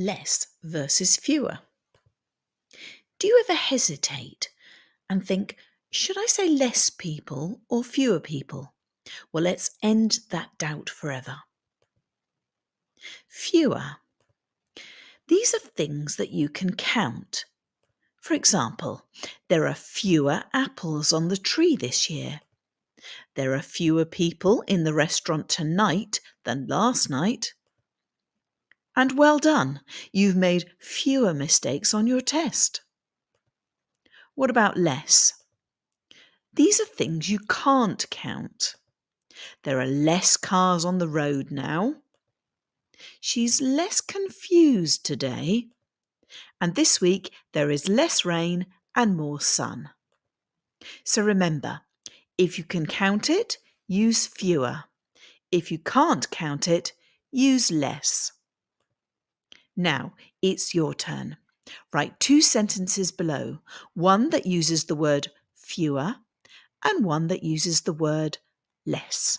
less versus fewer. Do you ever hesitate and think, should I say less people or fewer people? Well, let's end that doubt forever. Fewer. These are things that you can count. For example, there are fewer apples on the tree this year. There are fewer people in the restaurant tonight than last night. And well done, you've made fewer mistakes on your test. What about less? These are things you can't count. There are less cars on the road now. She's less confused today. And this week there is less rain and more sun. So remember, if you can count it, use fewer. If you can't count it, use less. Now it's your turn. Write 2 sentences below, one that uses the word fewer and one that uses the word less.